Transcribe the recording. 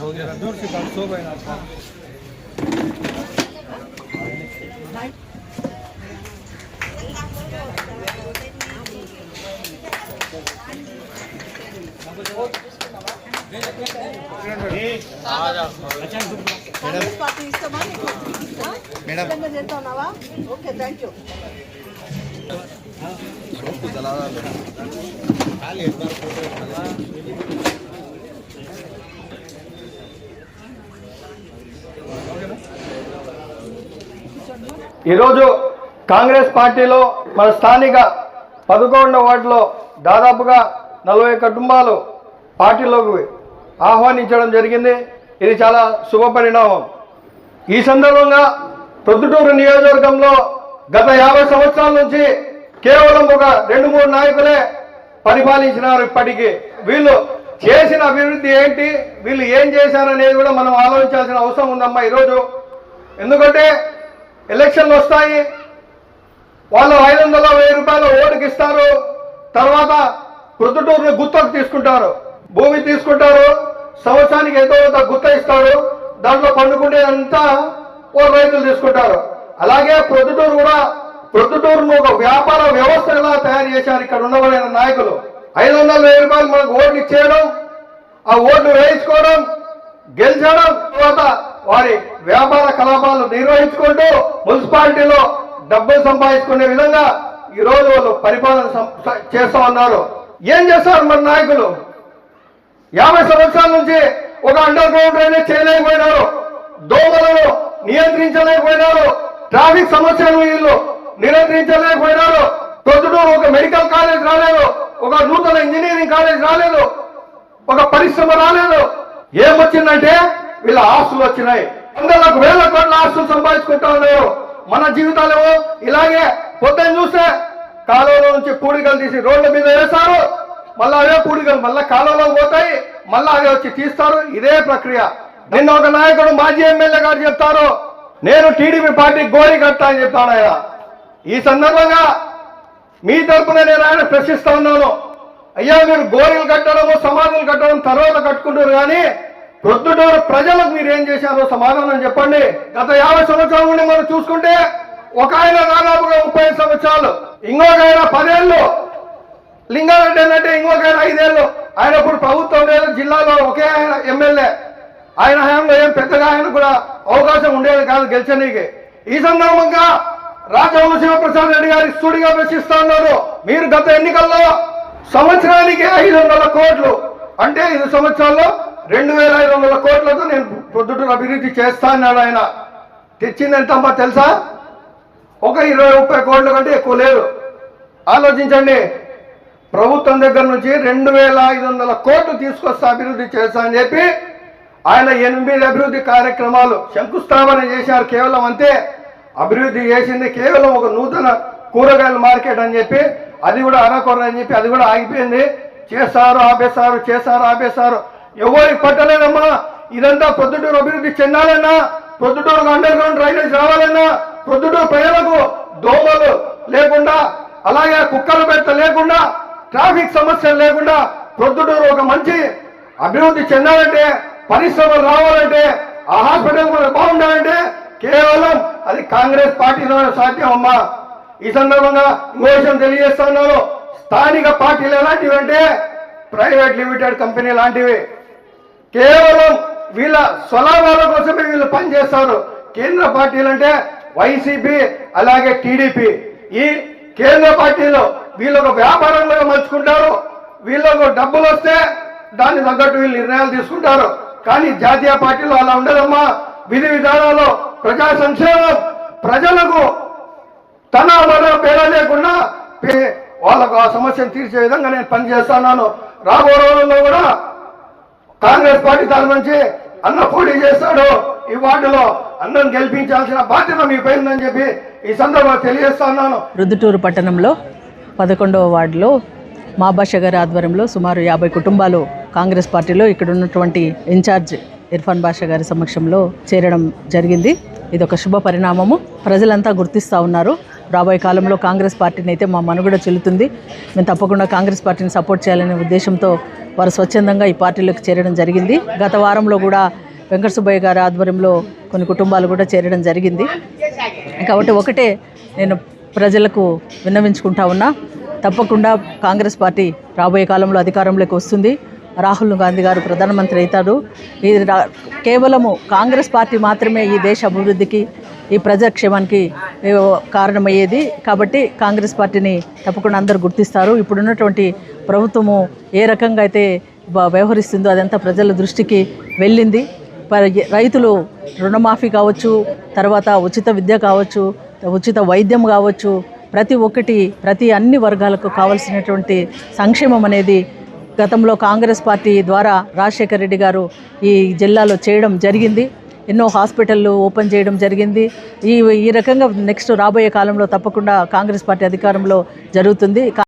हो गया दूर से काम सो गए ना ఓకే థ్యాంక్ యూ ఈరోజు కాంగ్రెస్ పార్టీలో మన స్థానిక 11వ వార్డులో దాదాపుగా 40 కుటుంబాలు పార్టీలోకి ఆహ్వానించడం జరిగింది. ఇది చాలా శుభ పరిణామం. ఈ సందర్భంగా ప్రొద్దుటూరు నియోజకవర్గంలో గత 50 సంవత్సరాల నుంచి కేవలం ఒక 2-3 నాయకులే పరిపాలించినారు. ఇప్పటికీ వీళ్ళు చేసిన అభివృద్ధి ఏంటి, వీళ్ళు ఏం చేశారనేది కూడా మనం ఆలోచించాల్సిన అవసరం ఉందమ్మా ఈరోజు. ఎందుకంటే ఎలక్షన్లు వస్తాయి, వాళ్ళు 500-1000 రూపాయలు ఓటుకి ఇస్తారు. తర్వాత ప్రొద్దుటూరుని గుత్తకు తీసుకుంటారు, భూమి తీసుకుంటారు, సంవత్సరానికి ఎంతో గుత్త ఇస్తారు. దాంట్లో పండుకుంటేదంతా ఓ రైతులు తీసుకుంటారు. అలాగే ప్రొద్దుటూరు కూడా ప్రొద్దుటూరును ఒక వ్యాపార వ్యవస్థగా తయారు చేశారు ఇక్కడ ఉన్నవారైన నాయకులు. 500-1000 రూపాయలు మనకు ఓట్లు ఇచ్చేయడం, ఆ ఓట్లు వేయించుకోవడం, గెలిచడం, తర్వాత వారి వ్యాపార కలాపాలు నిర్వహించుకుంటూ మున్సిపాలిటీలో డబ్బులు సంపాదించుకునే విధంగా ఈ రోజు వాళ్ళు పరిపాలన చేస్తా ఉన్నారు. ఏం చేస్తారు మన నాయకులు? 50 సంవత్సరాల నుంచి ఒక అండర్ గ్రౌండ్ డ్రైనేజ్ చేయలేకపోయినారు, దోమలను నియంత్రించలేకపోయినారు, ట్రాఫిక్ సమస్యలు వీళ్ళు నియంత్రించలేకపోయినారు. ప్రొద్దుటూరు ఒక మెడికల్ కాలేజ్ రాలేదు, ఒక నూతన ఇంజనీరింగ్ కాలేజ్ రాలేదు, ఒక పరిశ్రమ రాలేదు. ఏమొచ్చిందంటే వీళ్ళ ఆస్తులు వచ్చినాయి. 100,000 కోట్ల ఆస్తులు సంపాదించుకుంటా ఉన్నారు. మన జీవితాలేమో ఇలాగే పొద్దున్న చూస్తే కాలువలో నుంచి పూడికలు తీసి రోడ్ల మీద వేస్తారు, మళ్ళీ అవే పూడికలు మళ్ళీ కాలువలో పోతాయి, మళ్ళీ అవి వచ్చి తీస్తారు. ఇదే ప్రక్రియ. నిన్న ఒక నాయకుడు మాజీ ఎమ్మెల్యే గారు చెప్తారు, నేను టీడీపీ పార్టీ గోరి కట్టా అని చెప్తాను ఆయన. ఈ సందర్భంగా మీ తరఫున నేను ఆయన ప్రశ్నిస్తా ఉన్నాను, అయ్యా మీరు గోరీలు కట్టడము సమాధులు కట్టడం తర్వాత కట్టుకుంటారు, కానీ ప్రొద్దుటూరు ప్రజలకు మీరు ఏం చేశారో సమాధానం చెప్పండి. గత 50 సంవత్సరాల నుండి మనం చూసుకుంటే ఒక ఆయన దాదాపుగా 35 సంవత్సరాలు, ఇంకొక ఆయన 10 ఏళ్ళు, లింగారెడ్డి అంటే ఇంకొక ఆయన 5 ఏళ్ళు. ఆయన ఇప్పుడు ప్రభుత్వం లేదు, జిల్లాలో ఒకే ఆయన ఎమ్మెల్యే. ఆయన హయాంలో ఏం పెద్దగా ఆయన కూడా అవకాశం ఉండేది కాదు గెలిచనీకి. ఈ సందర్భంగా రాచవల్లి శివప్రసాద్ రెడ్డి గారి సూటిగా ప్రశ్నిస్తా ఉన్నారు, మీరు గత ఎన్నికల్లో సంవత్సరానికి 500 కోట్లు అంటే 5 సంవత్సరాల్లో 2,500 కోట్లతో నేను ప్రొద్దుటూరు అభివృద్ధి చేస్తా అన్నాడు ఆయన. తెచ్చింది ఎంతమ్మా తెలుసా? ఒక 20-30 కోట్ల కంటే ఎక్కువ లేదు. ఆలోచించండి, ప్రభుత్వం దగ్గర నుంచి 2,500 కోట్లు తీసుకొస్తా అభివృద్ధి చేస్తా అని చెప్పి ఆయన 8 అభివృద్ధి కార్యక్రమాలు శంకుస్థాపన చేశారు. కేవలం అంతే. అభివృద్ధి చేసింది కేవలం ఒక నూతన కూరగాయల మార్కెట్ అని చెప్పి, అది కూడా అరకొర అని చెప్పి అది కూడా ఆగిపోయింది. చేస్తారు ఆపేస్తారు, చేస్తారు ఆపేస్తారు, ఎవరికి పట్టలేదమ్మా. ఇదంతా ప్రొద్దుటూరు అభివృద్ధి చెందాలన్నా, ప్రొద్దుటూరుకు అండర్ గ్రౌండ్ డ్రైనేజ్ రావాలన్నా, ప్రొద్దుటూరు ప్రజలకు దోమలు లేకుండా, అలాగే కుక్కల బెట్ట లేకుండా, ట్రాఫిక్ సమస్యలు లేకుండా ప్రొద్దుటూరు ఒక మంచి అభివృద్ధి చెందాలంటే, పరిశ్రమలు రావాలంటే, ఆ హాస్పిటల్ కూడా బాగుండాలంటే కేవలం అది కాంగ్రెస్ పార్టీలోనే సాధ్యం అమ్మా. ఈ సందర్భంగా ఇంకో విషయం తెలియజేస్తున్నాను, స్థానిక పార్టీలు ఎలాంటివి అంటే ప్రైవేట్ లిమిటెడ్ కంపెనీ లాంటివి. కేవలం వీళ్ళ స్వలాభాల కోసమే వీళ్ళు పనిచేస్తారు. కేంద్ర పార్టీలు అంటే వైసీపీ అలాగే టీడీపీ. ఈ కేంద్ర పార్టీలో వీళ్ళు ఒక వ్యాపారంలో మలుచుకుంటారు, వీళ్ళకు డబ్బులు వస్తే దాన్ని తగ్గట్టు వీళ్ళు నిర్ణయాలు తీసుకుంటారు. కానీ జాతీయ పార్టీలో అలా ఉండదమ్మా. విధి విధానాలు, ప్రజా సంక్షేమం, ప్రజలకు తన మన పేద లేకుండా వాళ్ళకు ఆ సమస్యను తీర్చే విధంగా నేను పనిచేస్తున్నాను. రాబో రోజుల్లో కూడా కాంగ్రెస్ పార్టీ తరఫు నుంచి అన్న పోటీ చేస్తాడు. ఈ వార్డులో అన్నను గెలిపించాల్సిన బాధ్యత మీ పై ఉందని చెప్పి ఈ సందర్భంగా తెలియజేస్తా ఉన్నాను. రుద్దుటూరు పట్టణంలో 11వ వార్డులో మా భాష గారి ఆధ్వర్యంలో సుమారు 50 కుటుంబాలు కాంగ్రెస్ పార్టీలో ఇక్కడ ఉన్నటువంటి ఇన్ఛార్జ్ ఇర్ఫాన్ బాషా గారి సమక్షంలో చేరడం జరిగింది. ఇది ఒక శుభ పరిణామము. ప్రజలంతా గుర్తిస్తూ ఉన్నారు. రాబోయే కాలంలో కాంగ్రెస్ పార్టీని అయితే మా మనుగడ చెల్లుతుంది. మేము తప్పకుండా కాంగ్రెస్ పార్టీని సపోర్ట్ చేయాలనే ఉద్దేశంతో వారు స్వచ్ఛందంగా ఈ పార్టీలోకి చేరడం జరిగింది. గత వారంలో కూడా వెంకట సుబ్బయ్య గారి ఆధ్వర్యంలో కొన్ని కుటుంబాలు కూడా చేరడం జరిగింది. కాబట్టి ఒకటే నేను ప్రజలకు విన్నవించుకుంటా ఉన్నా, తప్పకుండా కాంగ్రెస్ పార్టీ రాబోయే కాలంలో అధికారంలోకి వస్తుంది. రాహుల్ గాంధీ గారు ప్రధానమంత్రి అవుతారు. ఇది కేవలము కాంగ్రెస్ పార్టీ మాత్రమే ఈ దేశ అభివృద్ధికి, ఈ ప్రజాక్షేమానికి కారణమయ్యేది. కాబట్టి కాంగ్రెస్ పార్టీని తప్పకుండా అందరూ గుర్తిస్తారు. ఇప్పుడున్నటువంటి ప్రభుత్వము ఏ రకంగా అయితే వ్యవహరిస్తుందో అదంతా ప్రజల దృష్టికి వెళ్ళింది. రైతులు రుణమాఫీ కావచ్చు, తర్వాత ఉచిత విద్య కావచ్చు, ఉచిత వైద్యం కావచ్చు, ప్రతి అన్ని వర్గాలకు కావాల్సినటువంటి సంక్షేమం అనేది గతంలో కాంగ్రెస్ పార్టీ ద్వారా రాజశేఖర రెడ్డి గారు ఈ జిల్లాలో చేయడం జరిగింది. ఎన్నో హాస్పిటళ్ళు ఓపెన్ చేయడం జరిగింది. ఈ రకంగా నెక్స్ట్ రాబోయే కాలంలో తప్పకుండా కాంగ్రెస్ పార్టీ అధికారంలో జరుగుతుంది.